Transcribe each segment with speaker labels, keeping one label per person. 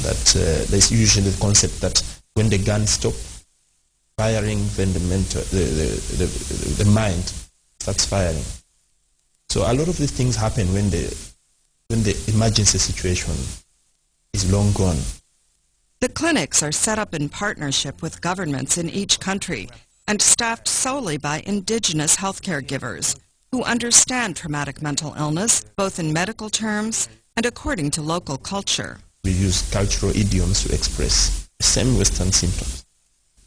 Speaker 1: that there's usually the concept that when the gun stops firing, then the mind starts firing. So a lot of these things happen when the emergency situation is long gone.
Speaker 2: The clinics are set up in partnership with governments in each country and staffed solely by indigenous healthcare givers who understand traumatic mental illness, both in medical terms and according to local culture.
Speaker 1: We use cultural idioms to express the same Western symptoms.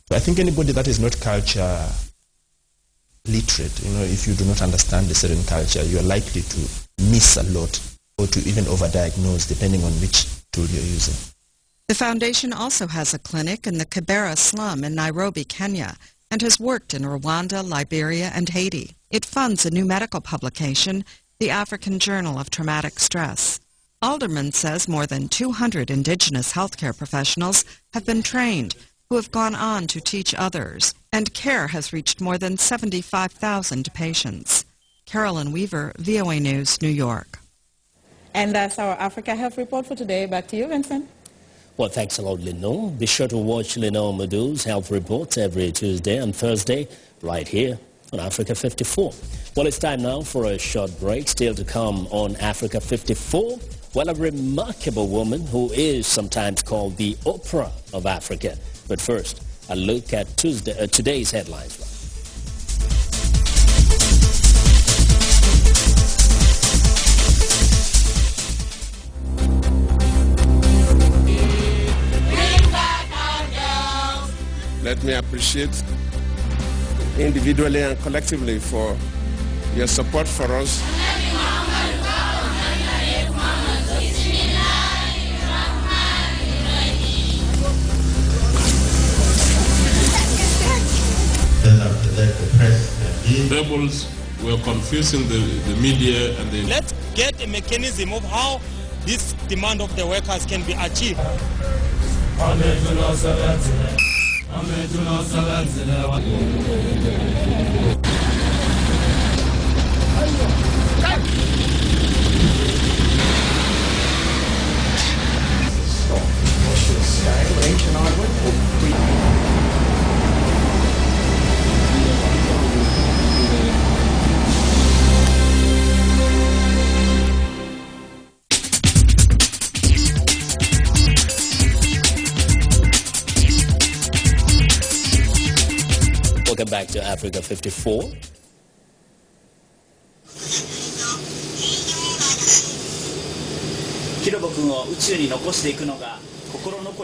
Speaker 1: So I think anybody that is not culture literate, if you do not understand a certain culture, you are likely to miss a lot or to even overdiagnose depending on which tool you're using.
Speaker 2: The foundation also has a clinic in the Kibera slum in Nairobi, Kenya, and has worked in Rwanda, Liberia, and Haiti. It funds a new medical publication, the African Journal of Traumatic Stress. Alderman says more than 200 indigenous healthcare professionals have been trained, who have gone on to teach others, and care has reached more than 75,000 patients. Carolyn Weaver, VOA News, New York.
Speaker 3: And that's our Africa Health Report for today. Back to you, Vincent.
Speaker 4: Well, thanks a lot, Lenore. Be sure to watch Lenore Madu's Health Reports every Tuesday and Thursday right here on Africa 54. Well, it's time now for a short break. Still to come on Africa 54. Well, a remarkable woman who is sometimes called the Oprah of Africa. But first, a look at today's headlines.
Speaker 5: Let me appreciate individually and collectively for your support for us.
Speaker 6: Rebels were confusing the media and the...
Speaker 7: Let's get a mechanism of how this demand of the workers can be achieved.
Speaker 4: Welcome back to Africa 54.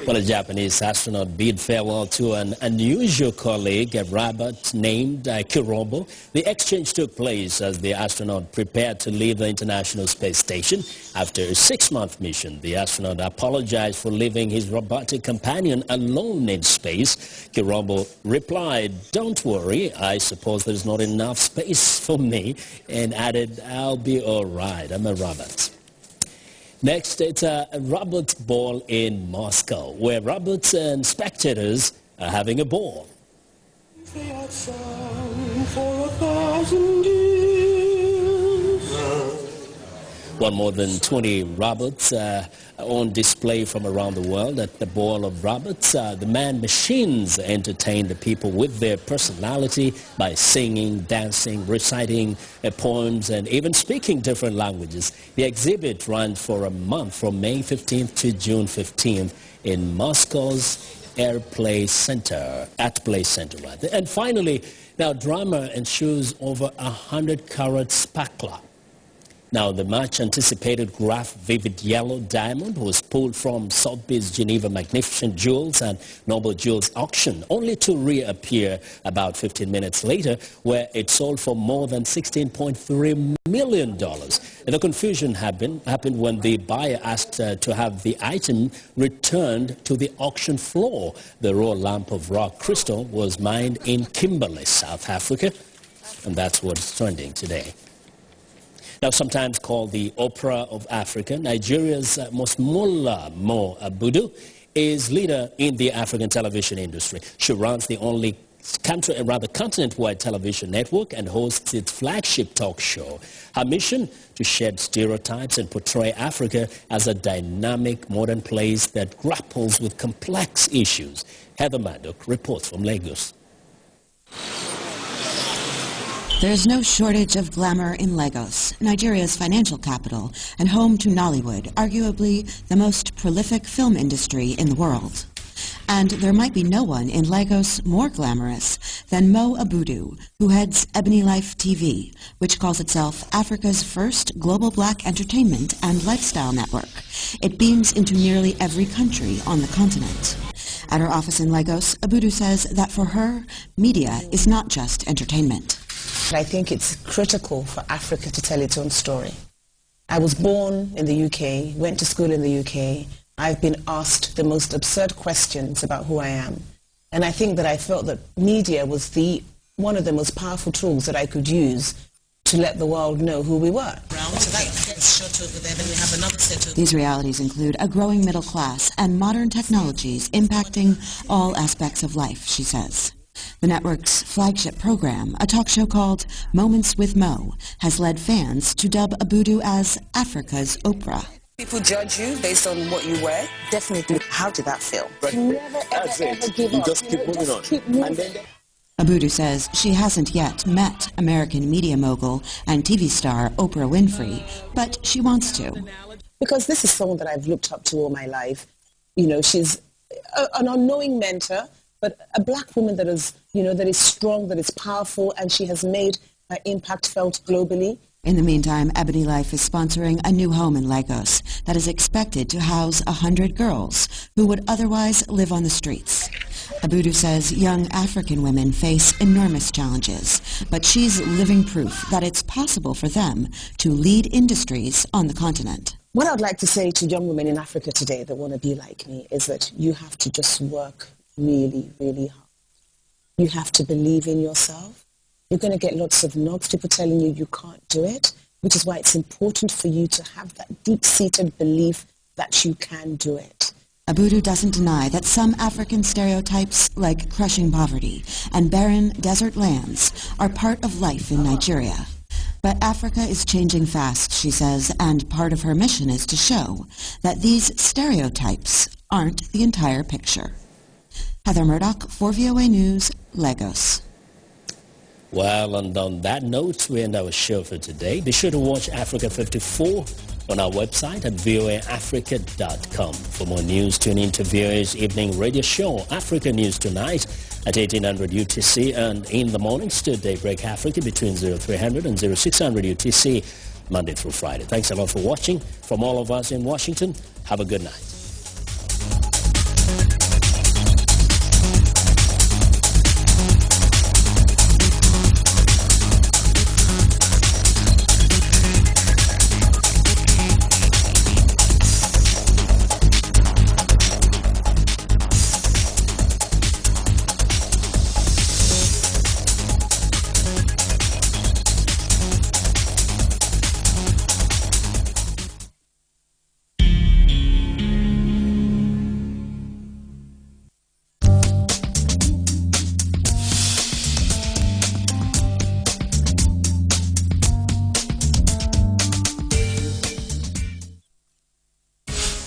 Speaker 4: Well, a Japanese astronaut bid farewell to an unusual colleague, a robot named Kirobo. The exchange took place as the astronaut prepared to leave the International Space Station. After a 6-month mission, the astronaut apologized for leaving his robotic companion alone in space. Kirobo replied, "Don't worry, I suppose there's not enough space for me," and added, "I'll be all right, I'm a robot." Next, it's a robot ball in Moscow, where robots and spectators are having a ball. They had sung for 1,000 years. Well, more than 20 robots on display from around the world at the Ball of Robots. The man-machines entertain the people with their personality by singing, dancing, reciting poems, and even speaking different languages. The exhibit runs for a month from May 15th to June 15th in Moscow's Play Center. And finally, now drama ensures over 100 carat sparkler. Now, the much-anticipated Graf Vivid Yellow Diamond was pulled from Sotheby's Geneva Magnificent Jewels and Noble Jewels auction, only to reappear about 15 minutes later, where it sold for more than $16.3 million. And the confusion happened when the buyer asked to have the item returned to the auction floor. The raw lump of rock crystal was mined in Kimberley, South Africa, and that's what's trending today. Now, sometimes called the Oprah of Africa, Nigeria's Mosmola Mo Abudu is leader in the African television industry. She runs the only continent-wide television network and hosts its flagship talk show. Her mission, to shed stereotypes and portray Africa as a dynamic modern place that grapples with complex issues. Heather Maddock reports from Lagos.
Speaker 8: There's no shortage of glamour in Lagos, Nigeria's financial capital and home to Nollywood, arguably the most prolific film industry in the world. And there might be no one in Lagos more glamorous than Mo Abudu, who heads Ebony Life TV, which calls itself Africa's first global black entertainment and lifestyle network. It beams into nearly every country on the continent. At her office in Lagos, Abudu says that for her, media is not just entertainment.
Speaker 9: I think it's critical for Africa to tell its own story. I was born in the UK, went to school in the UK. I've been asked the most absurd questions about who I am. And I think that I felt that media was one of the most powerful tools that I could use to let the world know who we were.
Speaker 8: These realities include a growing middle class and modern technologies impacting all aspects of life, she says. The network's flagship program, a talk show called Moments with Mo, has led fans to dub Abudu as Africa's Oprah.
Speaker 9: People judge you based on what you wear. Definitely. How did that feel?
Speaker 10: Never, ever give up. Just keep moving on.
Speaker 8: Abudu says she hasn't yet met American media mogul and TV star Oprah Winfrey, but she wants to.
Speaker 9: Because this is someone that I've looked up to all my life. You know, she's an unknowing mentor, but a black woman that is, that is strong, that is powerful, and she has made her impact felt globally.
Speaker 8: In the meantime, Ebony Life is sponsoring a new home in Lagos that is expected to house 100 girls who would otherwise live on the streets. Abudu says young African women face enormous challenges, but she's living proof that it's possible for them to lead industries on the continent.
Speaker 9: What I'd like to say to young women in Africa today that want to be like me is that you have to just work really, really hard. You have to believe in yourself. You're going to get lots of knocks, people telling you can't do it, which is why it's important for you to have that deep-seated belief that you can do it.
Speaker 8: Abudu doesn't deny that some African stereotypes, like crushing poverty and barren desert lands, are part of life in Nigeria. But Africa is changing fast, she says, and part of her mission is to show that these stereotypes aren't the entire picture. Heather Murdoch, for VOA News, Lagos.
Speaker 4: Well, and on that note, we end our show for today. Be sure to watch Africa 54 on our website at voaafrica.com. For more news, tune in to VOA's evening radio show, Africa News Tonight, at 1800 UTC, and in the mornings to Daybreak Africa between 0300 and 0600 UTC, Monday through Friday. Thanks a lot for watching. From all of us in Washington, have a good night.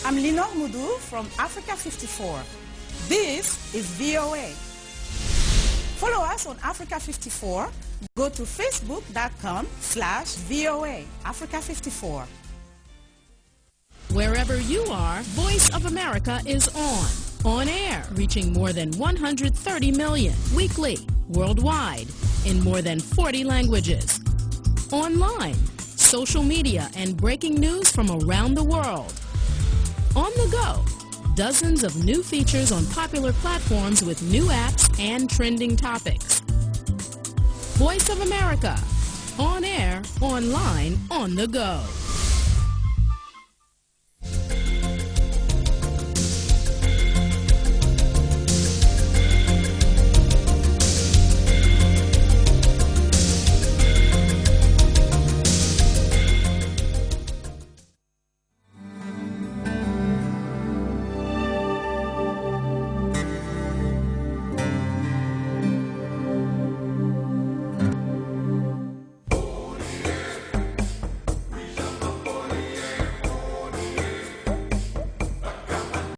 Speaker 3: I'm Linor Mudu from Africa 54. This is VOA. Follow us on Africa 54. Go to facebook.com/VOA Africa 54.
Speaker 11: Wherever you are, Voice of America is on air, reaching more than 130 million weekly, worldwide, in more than 40 languages. Online, social media, and breaking news from around the world. On the go, dozens of new features on popular platforms with new apps and trending topics. Voice of America, on air, online, on the go.